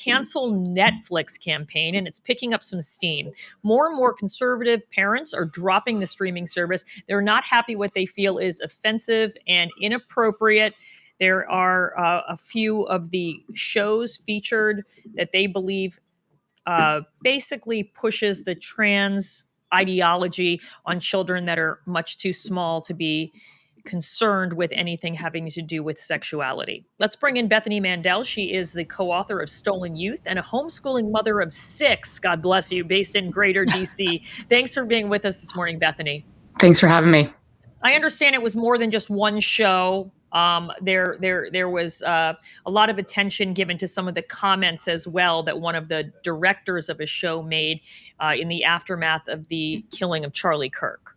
cancel Netflix campaign, and it's picking up some steam. More and more conservative parents are dropping the streaming service. They're not happy. What they feel is offensive and inappropriate. There are a few of the shows featured that they believe basically pushes the trans ideology on children that are much too small to be concerned with anything having to do with sexuality. Let's bring in Bethany Mandel. She is the co-author of Stolen Youth and a homeschooling mother of 6, God bless you, based in Greater DC. Thanks for being with us this morning, Bethany. Thanks for having me. I understand it was more than just one show. There was a lot of attention given to some of the comments as well that one of the directors of a show made in the aftermath of the killing of Charlie Kirk.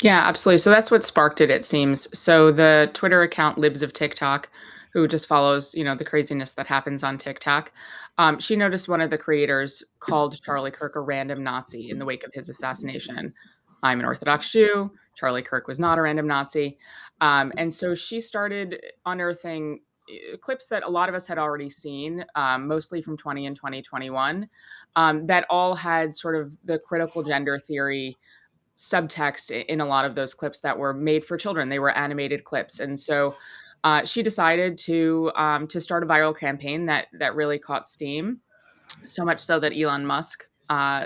Yeah, absolutely. So that's what sparked it seems. So the Twitter account Libs of TikTok, who just follows, the craziness that happens on TikTok, she noticed one of the creators called Charlie Kirk a random Nazi in the wake of his assassination. I'm an Orthodox Jew. Charlie Kirk was not a random Nazi. And so she started unearthing clips that a lot of us had already seen, mostly from 20 and 2021, that all had sort of the critical gender theory subtext in a lot of those clips that were made for children. They were animated clips, and so she decided to start a viral campaign that really caught steam. So much so that Elon Musk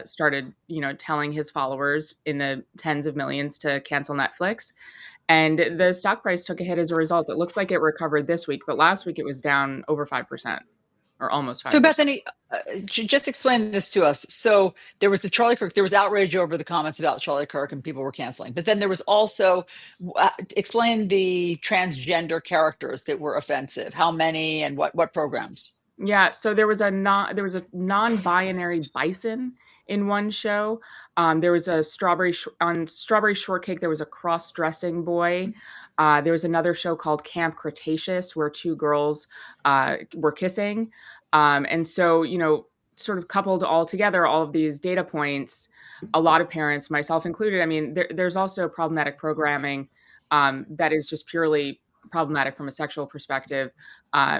started, telling his followers in the tens of millions to cancel Netflix. And the stock price took a hit as a result. It looks like it recovered this week, but last week it was down over 5%. Or almost 5%. So Bethany, just explain this to us. So there was the Charlie Kirk, there was outrage over the comments about Charlie Kirk and people were canceling. But then there was also, explain the transgender characters that were offensive. How many and what programs? Yeah, so there was a non-binary bison in one show. There was a on Strawberry Shortcake. There was a cross-dressing boy. There was another show called Camp Cretaceous where 2 girls were kissing. And so, sort of coupled all together, all of these data points, a lot of parents, myself included. I mean, there's also problematic programming that is just purely problematic from a sexual perspective,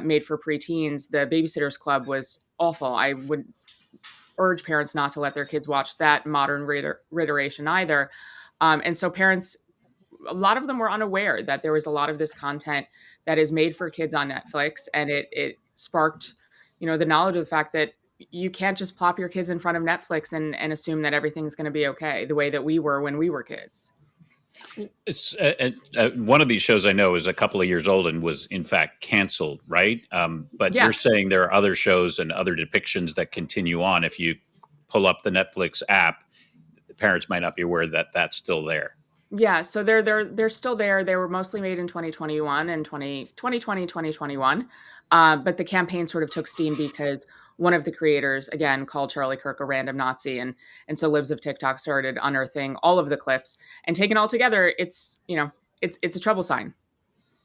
made for preteens. The Babysitters Club was awful. I would urge parents not to let their kids watch that modern reiteration either. And so parents, a lot of them were unaware that there was a lot of this content that is made for kids on Netflix, and it sparked, the knowledge of the fact that you can't just plop your kids in front of Netflix and assume that everything's going to be okay, the way that we were when we were kids. It's one of these shows I know is a couple of years old and was in fact canceled, right? But Yeah. You're saying there are other shows and other depictions that continue on. If you pull up the Netflix app, the parents might not be aware that that's still there. Yeah, so they're still there. They were mostly made in 2021 and 2021. But the campaign sort of took steam because one of the creators, again, called Charlie Kirk a random Nazi. And so Libs of TikTok started unearthing all of the clips, and taken all together, it's a trouble sign.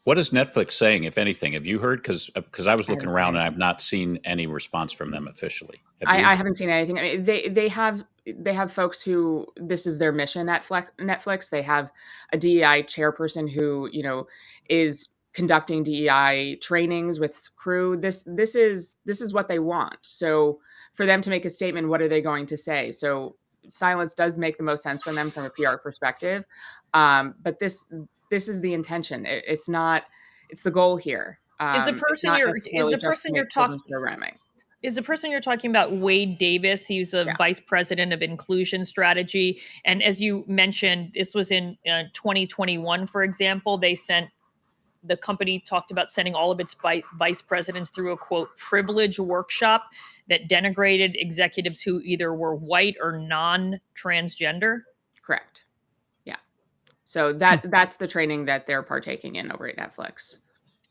What is Netflix saying, if anything? Have you heard? Because I was looking around and anything. I've not seen any response from them officially. I haven't seen anything. I mean, they have folks who this is their mission at Netflix. They have a DEI chairperson who is conducting DEI trainings with crew. This is what they want. So for them to make a statement, what are they going to say? So silence does make the most sense for them from a PR perspective. But this is the intention. It's the goal here. Is the person you're talking programming? Is the person you're talking about Wade Davis? He's a vice president of inclusion strategy. And as you mentioned, this was in 2021, for example. The company talked about sending all of its vice presidents through a, quote, privilege workshop that denigrated executives who either were white or non-transgender. Correct. Yeah. So that's the training that they're partaking in over at Netflix.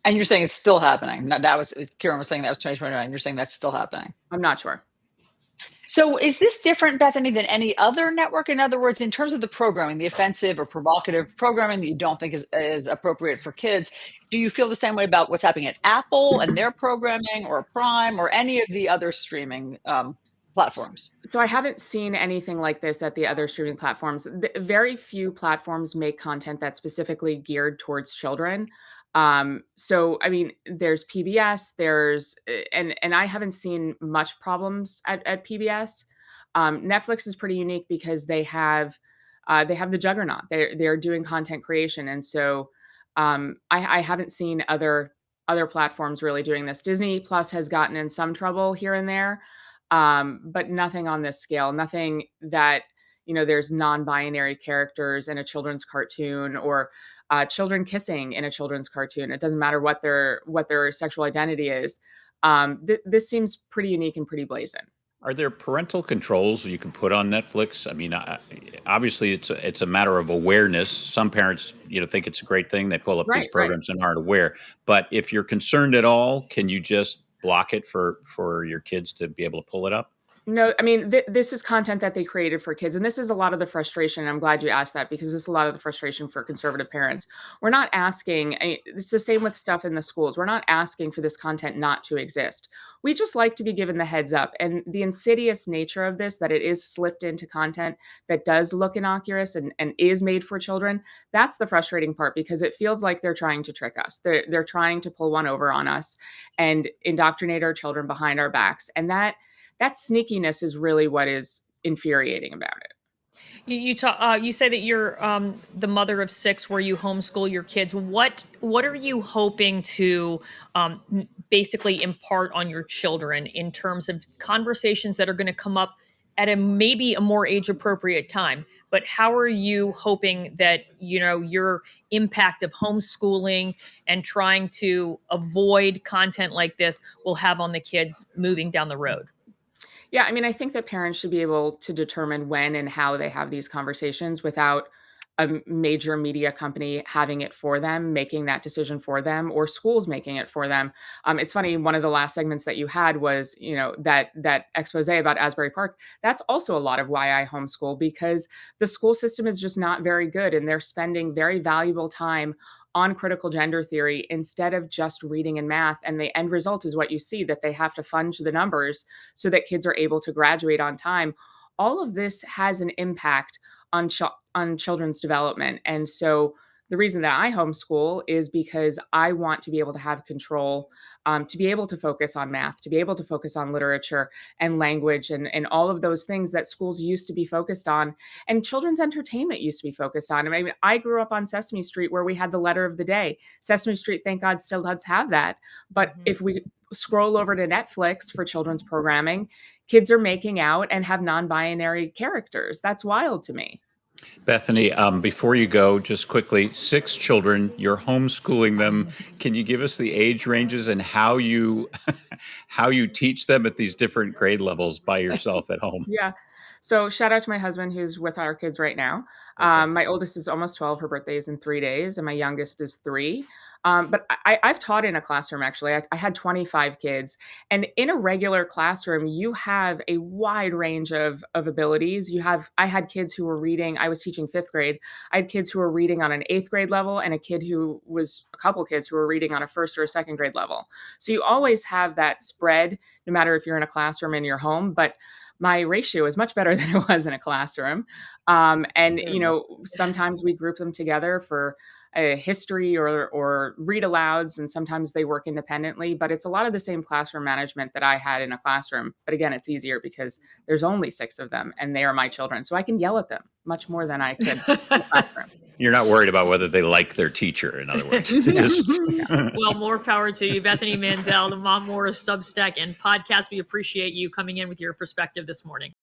And you're saying it's still happening. That was Kieran was saying that was 2029. You're saying that's still happening. I'm not sure. So is this different, Bethany, than any other network? In other words, in terms of the programming, the offensive or provocative programming that you don't think is appropriate for kids, do you feel the same way about what's happening at Apple and their programming, or Prime, or any of the other streaming platforms? So I haven't seen anything like this at the other streaming platforms. Very few platforms make content that's specifically geared towards children. So I mean, there's PBS, and I haven't seen much problems at PBS. Netflix is pretty unique because they have the juggernaut. They're doing content creation, and so I haven't seen other platforms really doing this. Disney Plus has gotten in some trouble here and there, but nothing on this scale. Nothing that there's non-binary characters in a children's cartoon, or children kissing in a children's cartoon. It doesn't matter what their sexual identity is. This seems pretty unique and pretty blazing. Are there parental controls you can put on Netflix? I mean, obviously, it's a matter of awareness. Some parents, think it's a great thing. They pull up these Right, right. programs and aren't aware. But if you're concerned at all, can you just block it for your kids to be able to pull it up? No, I mean, this is content that they created for kids. And this is a lot of the frustration. I'm glad you asked that, because this is a lot of the frustration for conservative parents. We're not asking, it's the same with stuff in the schools. We're not asking for this content not to exist. We just like to be given the heads up. And the insidious nature of this, that it is slipped into content that does look innocuous and is made for children, that's the frustrating part, because it feels like they're trying to trick us. They're trying to pull one over on us and indoctrinate our children behind our backs. And that sneakiness is really what is infuriating about it. You say that you're the mother of 6, where you homeschool your kids. What are you hoping to basically impart on your children in terms of conversations that are going to come up at maybe a more age appropriate time? But how are you hoping that your impact of homeschooling and trying to avoid content like this will have on the kids moving down the road? Yeah, I mean, I think that parents should be able to determine when and how they have these conversations without a major media company having it for them, making that decision for them, or schools making it for them. It's funny. One of the last segments that you had was, that expose about Asbury Park. That's also a lot of why I homeschool, because the school system is just not very good, and they're spending very valuable time on critical gender theory instead of just reading and math. And the end result is what you see, that they have to fudge the numbers so that kids are able to graduate on time. All of this has an impact on children's development. And so the reason that I homeschool is because I want to be able to have control, to be able to focus on math, to be able to focus on literature and language, and all of those things that schools used to be focused on, and children's entertainment used to be focused on. I mean, I grew up on Sesame Street, where we had the letter of the day. Sesame Street, thank God, still does have that. But if we scroll over to Netflix for children's programming, kids are making out and have non-binary characters. That's wild to me. Bethany, before you go, just quickly, 6 children, you're homeschooling them. Can you give us the age ranges and how you how you teach them at these different grade levels by yourself at home? Yeah. So shout out to my husband, who's with our kids right now. Okay. My oldest is almost 12. Her birthday is in 3 days, and my youngest is 3. But I've taught in a classroom, actually. I had 25 kids. And in a regular classroom, you have a wide range of abilities. I had kids who were reading. I was teaching 5th grade. I had kids who were reading on an 8th grade level, and a couple kids who were reading on a 1st or a 2nd grade level. So you always have that spread, no matter if you're in a classroom in your home. But my ratio is much better than it was in a classroom. And Goodness. sometimes we group them together for a history or read alouds, and sometimes they work independently. But it's a lot of the same classroom management that I had in a classroom. But again, it's easier because there's only 6 of them, and they are my children, so I can yell at them much more than I could in a classroom. You're not worried about whether they like their teacher, in other words. Yeah. Just Well, more power to you, Bethany Mandel, the Mom Wars Substack and podcast. We appreciate you coming in with your perspective this morning.